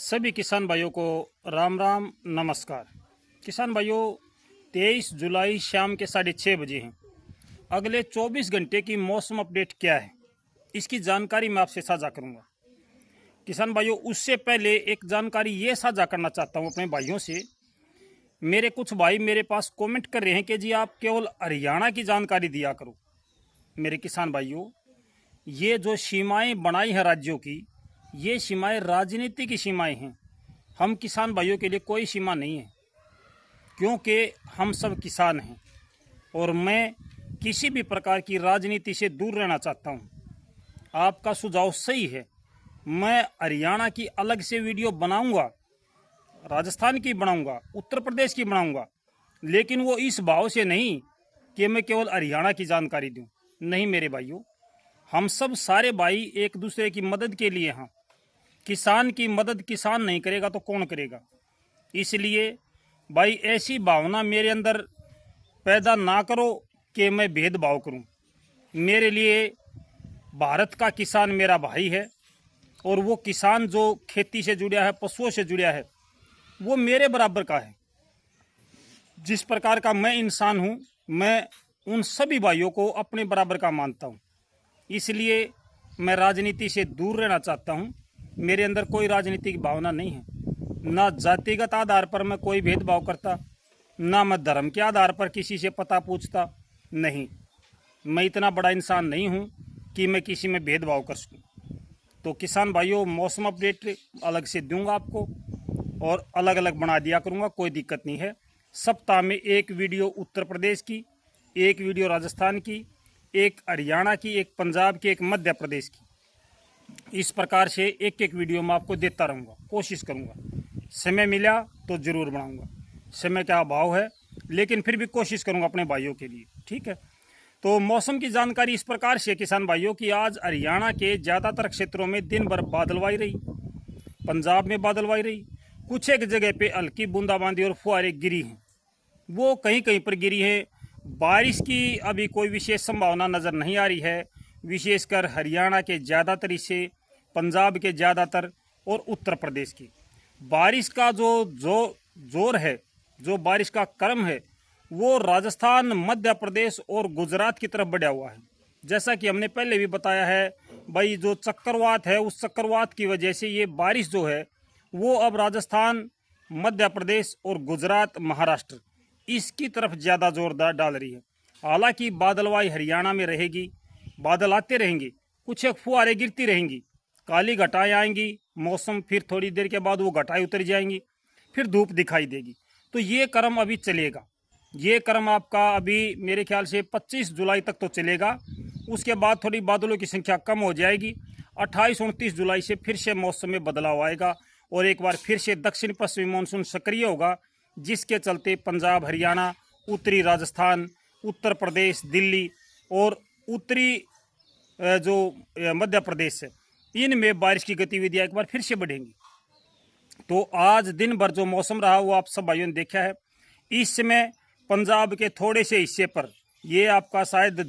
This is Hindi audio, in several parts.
सभी किसान भाइयों को राम राम नमस्कार। किसान भाइयों, 23 जुलाई शाम के 6:30 बजे हैं। अगले 24 घंटे की मौसम अपडेट क्या है, इसकी जानकारी मैं आपसे साझा करूंगा। किसान भाइयों, उससे पहले एक जानकारी ये साझा करना चाहता हूं अपने भाइयों से। मेरे कुछ भाई मेरे पास कमेंट कर रहे हैं कि जी आप केवल हरियाणा की जानकारी दिया करो। मेरे किसान भाइयों, ये जो सीमाएं बनाई हैं राज्यों की, ये सीमाएं राजनीति की सीमाएं हैं। हम किसान भाइयों के लिए कोई सीमा नहीं है, क्योंकि हम सब किसान हैं और मैं किसी भी प्रकार की राजनीति से दूर रहना चाहता हूं। आपका सुझाव सही है, मैं हरियाणा की अलग से वीडियो बनाऊंगा, राजस्थान की बनाऊंगा, उत्तर प्रदेश की बनाऊंगा, लेकिन वो इस भाव से नहीं कि मैं केवल हरियाणा की जानकारी दूं। नहीं मेरे भाइयों, हम सब सारे भाई एक दूसरे की मदद के लिए हैं। किसान की मदद किसान नहीं करेगा तो कौन करेगा? इसलिए भाई ऐसी भावना मेरे अंदर पैदा ना करो कि मैं भेदभाव करूं। मेरे लिए भारत का किसान मेरा भाई है और वो किसान जो खेती से जुड़ा है, पशुओं से जुड़ा है, वो मेरे बराबर का है। जिस प्रकार का मैं इंसान हूं, मैं उन सभी भाइयों को अपने बराबर का मानता हूं। इसलिए मैं राजनीति से दूर रहना चाहता हूं। मेरे अंदर कोई राजनीतिक भावना नहीं है, ना जातिगत आधार पर मैं कोई भेदभाव करता, ना मैं धर्म के आधार पर किसी से पता पूछता। नहीं, मैं इतना बड़ा इंसान नहीं हूं कि मैं किसी में भेदभाव कर सकूं। तो किसान भाइयों, मौसम अपडेट अलग से दूंगा आपको और अलग अलग बना दिया करूंगा, कोई दिक्कत नहीं है। सप्ताह में एक वीडियो उत्तर प्रदेश की, एक वीडियो राजस्थान की, एक हरियाणा की, एक पंजाब की, एक मध्य प्रदेश की। इस प्रकार से एक एक वीडियो मैं आपको देता रहूँगा, कोशिश करूँगा। समय मिला तो ज़रूर बनाऊँगा, समय का अभाव है, लेकिन फिर भी कोशिश करूँगा अपने भाइयों के लिए। ठीक है, तो मौसम की जानकारी इस प्रकार से किसान भाइयों की आज हरियाणा के ज़्यादातर क्षेत्रों में दिन भर बादलवाई रही, पंजाब में बादलवाई रही, कुछ एक जगह पे हल्की बूंदाबांदी और फुहारे गिरी हैं, वो कहीं कहीं पर गिरी है। बारिश की अभी कोई विशेष संभावना नज़र नहीं आ रही है, विशेषकर हरियाणा के ज़्यादातर हिस्से, पंजाब के ज़्यादातर और उत्तर प्रदेश की। बारिश का जो जोर है, जो बारिश का क्रम है, वो राजस्थान, मध्य प्रदेश और गुजरात की तरफ बढ़ा हुआ है। जैसा कि हमने पहले भी बताया है भाई, जो चक्रवात है, उस चक्रवात की वजह से ये बारिश जो है वो अब राजस्थान, मध्य प्रदेश और गुजरात, महाराष्ट्र, इसकी तरफ ज़्यादा जोरदार डाल रही है। हालांकि बादलवाई हरियाणा में रहेगी, बादल आते रहेंगे, कुछ एक फुहारें गिरती रहेंगी, काली घटाएं आएंगी, मौसम फिर थोड़ी देर के बाद वो घटाएं उतर जाएंगी, फिर धूप दिखाई देगी। तो ये क्रम अभी चलेगा। ये क्रम आपका अभी मेरे ख्याल से 25 जुलाई तक तो चलेगा। उसके बाद थोड़ी बादलों की संख्या कम हो जाएगी। 28-29 जुलाई से फिर से मौसम में बदलाव आएगा और एक बार फिर से दक्षिण पश्चिमी मानसून सक्रिय होगा, जिसके चलते पंजाब, हरियाणा, उत्तरी राजस्थान, उत्तर प्रदेश, दिल्ली और उत्तरी जो मध्य प्रदेश है, इनमें बारिश की गतिविधियां एक बार फिर से बढ़ेंगी। तो आज दिन भर जो मौसम रहा वो आप सब भाइयों ने देखा है। इस समय पंजाब के थोड़े से हिस्से पर, ये आपका शायद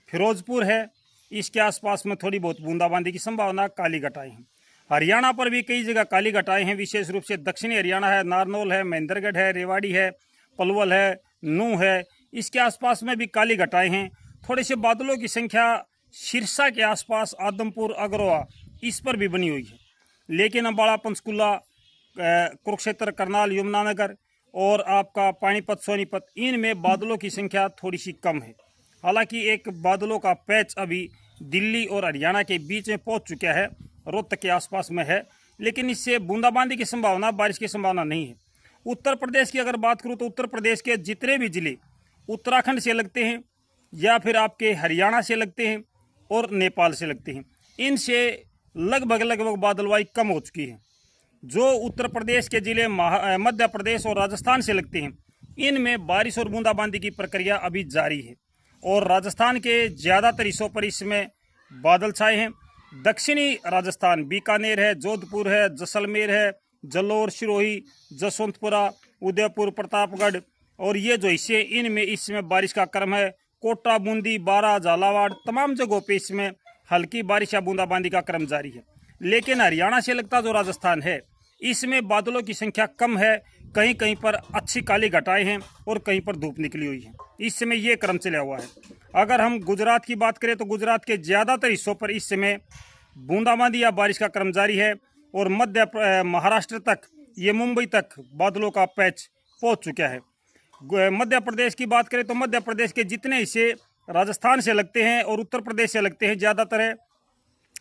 फिरोजपुर है, इसके आसपास में थोड़ी बहुत बूंदाबांदी की संभावना, काली घटाएं हैं। हरियाणा पर भी कई जगह काली घटाएं हैं, विशेष रूप से दक्षिणी हरियाणा है, नारनौल है, महेंद्रगढ़ है, रेवाड़ी है, पलवल है, नूह है, इसके आसपास में भी काली घटाएं हैं। थोड़े से बादलों की संख्या सिरसा के आसपास, आदमपुर, अग्रवा, इस पर भी बनी हुई है। लेकिन अम्बाड़ा, पंचकुला, कुरुक्षेत्र, करनाल, यमुनानगर और आपका पानीपत, सोनीपत, इनमें बादलों की संख्या थोड़ी सी कम है। हालांकि एक बादलों का पैच अभी दिल्ली और हरियाणा के बीच में पहुंच चुका है, रोहतक के आसपास में है, लेकिन इससे बूंदाबांदी की संभावना, बारिश की संभावना नहीं है। उत्तर प्रदेश की अगर बात करूं तो उत्तर प्रदेश के जितने भी जिले उत्तराखंड से लगते हैं या फिर आपके हरियाणा से लगते हैं और नेपाल से लगते हैं, इनसे लगभग बादलवाई कम हो चुकी है। जो उत्तर प्रदेश के जिले मध्य प्रदेश और राजस्थान से लगते हैं, इनमें बारिश और बूंदाबांदी की प्रक्रिया अभी जारी है और राजस्थान के ज़्यादातर हिस्सों पर इसमें बादल छाए हैं। दक्षिणी राजस्थान, बीकानेर है, जोधपुर है, जैसलमेर है, जलोर, सिरोही, जसवंतपुरा, उदयपुर, प्रतापगढ़ और ये जो हिस्से, इनमें इसमें बारिश का क्रम है। कोटा, बूंदी, बारा, झालावाड़, तमाम जगहों पे इसमें हल्की बारिश या बूंदाबांदी का क्रम जारी है। लेकिन हरियाणा से लगता जो राजस्थान है, इसमें बादलों की संख्या कम है। कहीं कहीं पर अच्छी काली घटाएं हैं और कहीं पर धूप निकली हुई है। इस समय ये क्रम चला हुआ है। अगर हम गुजरात की बात करें तो गुजरात के ज़्यादातर हिस्सों पर इस समय बूंदाबांदी या बारिश का क्रम जारी है और मध्य महाराष्ट्र तक, ये मुंबई तक बादलों का पैच पहुंच चुका है। मध्य प्रदेश की बात करें तो मध्य प्रदेश के जितने हिस्से राजस्थान से लगते हैं और उत्तर प्रदेश से लगते हैं, ज़्यादातर है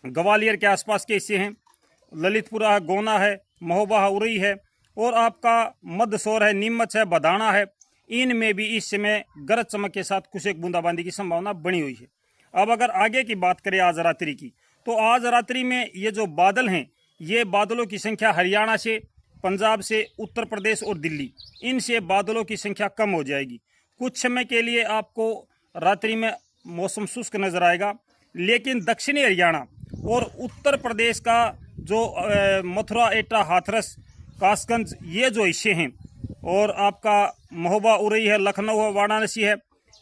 ग्वालियर के आसपास के हिस्से हैं, ललितपुरा है, गोना है, महोबा है, उरई है और आपका मदसौर है, नीमच है, बदाना है। इनमें भी इस समय गरज चमक के साथ कुछ एक बूंदाबांदी की संभावना बनी हुई है। अब अगर आगे की बात करें आज रात्रि की, तो आज रात्रि में ये जो बादल हैं, ये बादलों की संख्या हरियाणा से, पंजाब से, उत्तर प्रदेश और दिल्ली, इनसे बादलों की संख्या कम हो जाएगी। कुछ समय के लिए आपको रात्रि में मौसम शुष्क नजर आएगा, लेकिन दक्षिणी हरियाणा और उत्तर प्रदेश का जो मथुरा, एटा, हाथरस, कासगंज, ये जो हिस्से हैं और आपका महोबा, उरई है, लखनऊ है, वाराणसी है,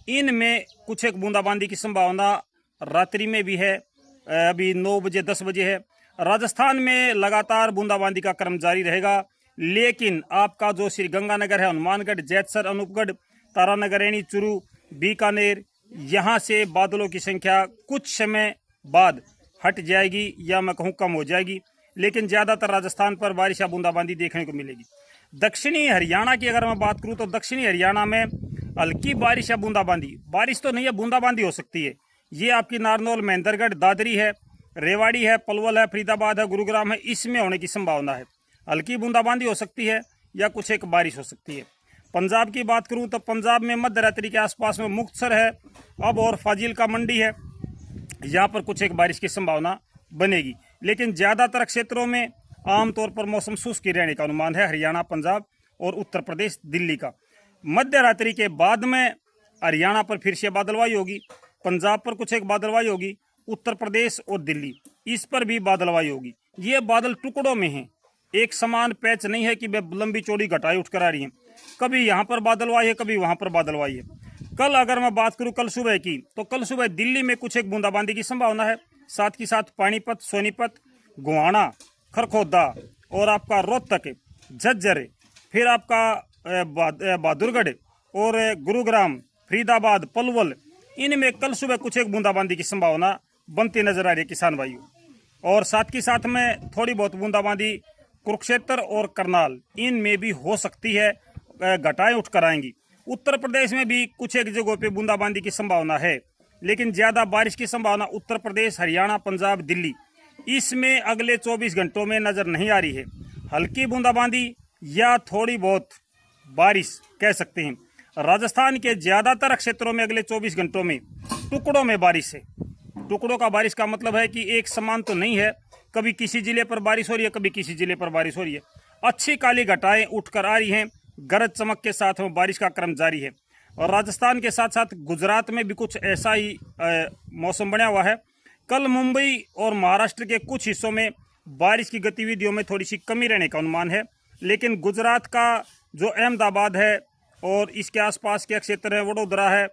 इनमें कुछ एक बूंदाबांदी की संभावना रात्रि में भी है। अभी 9 बजे 10 बजे है। राजस्थान में लगातार बूंदाबांदी का क्रम जारी रहेगा, लेकिन आपका जो श्रीगंगानगर है, हनुमानगढ़, जैतसर, अनूपगढ़, तारानगरैनी, चुरू, बीकानेर, यहाँ से बादलों की संख्या कुछ समय बाद हट जाएगी या मैं कहूँ कम हो जाएगी, लेकिन ज़्यादातर राजस्थान पर बारिश या बूंदाबांदी देखने को मिलेगी। दक्षिणी हरियाणा की अगर मैं बात करूँ तो दक्षिणी हरियाणा में हल्की बारिश या बूंदाबांदी, बारिश तो नहीं है, बूंदाबांदी हो सकती है। ये आपकी नारनौल, महेंद्रगढ़, दादरी है, रेवाड़ी है, पलवल है, फरीदाबाद है, गुरुग्राम है, इसमें होने की संभावना है। हल्की बूंदाबांदी हो सकती है या कुछ एक बारिश हो सकती है। पंजाब की बात करूं तो पंजाब में मध्य रात्रि के आसपास में मुक्तसर है अब और फाजिल का मंडी है, यहाँ पर कुछ एक बारिश की संभावना बनेगी, लेकिन ज़्यादातर क्षेत्रों में आमतौर पर मौसम शुष्क रहने का अनुमान है। हरियाणा, पंजाब और उत्तर प्रदेश, दिल्ली का मध्य रात्रि के बाद में हरियाणा पर फिर से बादलवाई होगी, पंजाब पर कुछ एक बादलवाई होगी, उत्तर प्रदेश और दिल्ली, इस पर भी बादलवाई होगी। ये बादल टुकड़ों में हैं, एक समान पैच नहीं है कि वे लंबी चौड़ी घटाएं उठकर आ रही हैं। कभी यहाँ पर बादलवाई है, कभी वहाँ पर बादलवाई है। कल अगर मैं बात करूँ कल सुबह की, तो कल सुबह दिल्ली में कुछ एक बूंदाबांदी की संभावना है, साथ ही साथ पानीपत, सोनीपत, गुहाना, खरखोदा और आपका रोहतक, झज्जर, फिर आपका बहादुरगढ़ और गुरुग्राम, फरीदाबाद, पलवल, इनमें कल सुबह कुछ एक बूंदाबांदी की संभावना बनती नजर आ रही है किसान भाइयों। और साथ ही साथ में थोड़ी बहुत बूंदाबांदी कुरुक्षेत्र और करनाल, इनमें भी हो सकती है, घटाएं उठकर आएंगी। उत्तर प्रदेश में भी कुछ एक जगहों पे बूंदाबांदी की संभावना है, लेकिन ज़्यादा बारिश की संभावना उत्तर प्रदेश, हरियाणा, पंजाब, दिल्ली, इसमें अगले 24 घंटों में नज़र नहीं आ रही है। हल्की बूंदाबांदी या थोड़ी बहुत बारिश कह सकते हैं। राजस्थान के ज़्यादातर क्षेत्रों में अगले 24 घंटों में टुकड़ों में बारिश है। टुकड़ों का बारिश का मतलब है कि एक समान तो नहीं है, कभी किसी जिले पर बारिश हो रही है, कभी किसी जिले पर बारिश हो रही है। अच्छी काली घटाएं उठकर आ रही हैं, गरज चमक के साथ में बारिश का क्रम जारी है। और राजस्थान के साथ साथ गुजरात में भी कुछ ऐसा ही मौसम बना हुआ है। कल मुंबई और महाराष्ट्र के कुछ हिस्सों में बारिश की गतिविधियों में थोड़ी सी कमी रहने का अनुमान है, लेकिन गुजरात का जो अहमदाबाद है और इसके आसपास के क्षेत्र है, वडोदरा है,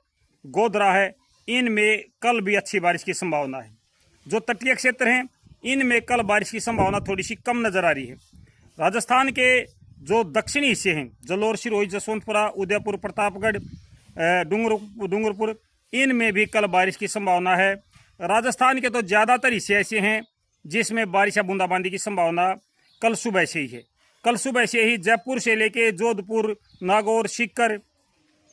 गोधरा है, इनमें कल भी अच्छी बारिश की संभावना है। जो तटीय क्षेत्र हैं, इनमें कल बारिश की संभावना थोड़ी सी कम नज़र आ रही है। राजस्थान के जो दक्षिणी हिस्से हैं, जलोर, सिरोही, जसवंतपुरा, उदयपुर, प्रतापगढ़, डूंगरपुर, इनमें भी कल बारिश की संभावना है। राजस्थान के तो ज़्यादातर हिस्से ऐसे हैं जिसमें बारिश या बूंदाबांदी की संभावना कल सुबह से ही है। कल सुबह से ही जयपुर से लेके जोधपुर, नागौर, सीकर,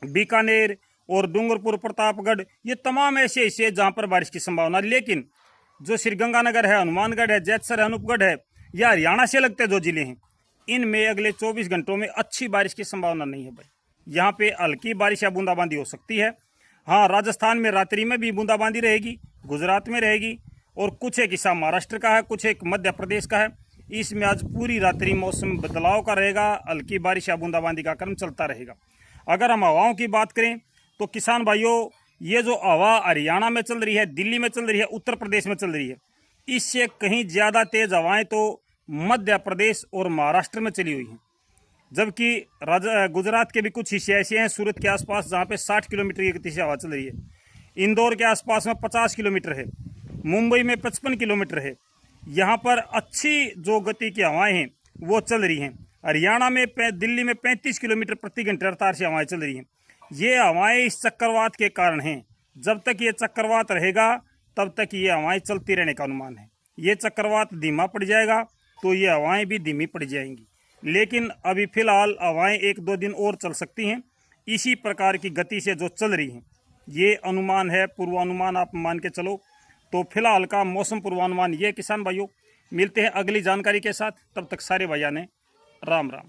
बीकानेर और डूंगरपुर, प्रतापगढ़, ये तमाम ऐसे हिस्से जहाँ पर बारिश की संभावना। लेकिन जो श्रीगंगानगर है, हनुमानगढ़ है, जैतसर है, अनूपगढ़ है, या हरियाणा से लगते जो जिले हैं, इनमें अगले 24 घंटों में अच्छी बारिश की संभावना नहीं है भाई। यहाँ पे हल्की बारिश या बूंदाबांदी हो सकती है। हाँ, राजस्थान में रात्रि में भी बूंदाबांदी रहेगी, गुजरात में रहेगी और कुछ एक हिस्सा महाराष्ट्र का है, कुछ एक मध्य प्रदेश का है। इसमें आज पूरी रात्रि मौसम बदलाव का रहेगा, हल्की बारिश या बूंदाबांदी का क्रम चलता रहेगा। अगर हम हवाओं की बात करें तो किसान भाइयों, ये जो हवा हरियाणा में चल रही है, दिल्ली में चल रही है, उत्तर प्रदेश में चल रही है, इससे कहीं ज़्यादा तेज हवाएं तो मध्य प्रदेश और महाराष्ट्र में चली हुई हैं। जबकि गुजरात के भी कुछ हिस्से ऐसे हैं, सूरत के आसपास, जहाँ पे 60 किलोमीटर की गति से हवा चल रही है। इंदौर के आसपास में 50 किलोमीटर है, मुंबई में 55 किलोमीटर है। यहाँ पर अच्छी जो गति की हवाएं हैं वो चल रही हैं। हरियाणा में दिल्ली में 35 किलोमीटर प्रति घंटे रफ्तार से हवाएं चल रही हैं। ये हवाएं इस चक्रवात के कारण हैं। जब तक ये चक्रवात रहेगा तब तक ये हवाएं चलती रहने का अनुमान है। ये चक्रवात धीमा पड़ जाएगा तो ये हवाएं भी धीमी पड़ जाएंगी, लेकिन अभी फिलहाल हवाएं 1-2 दिन और चल सकती हैं इसी प्रकार की गति से जो चल रही हैं। ये अनुमान है, पूर्वानुमान आप मान के चलो। तो फिलहाल का मौसम पूर्वानुमान ये किसान भाइयों। मिलते हैं अगली जानकारी के साथ, तब तक सारे भैया ने राम राम।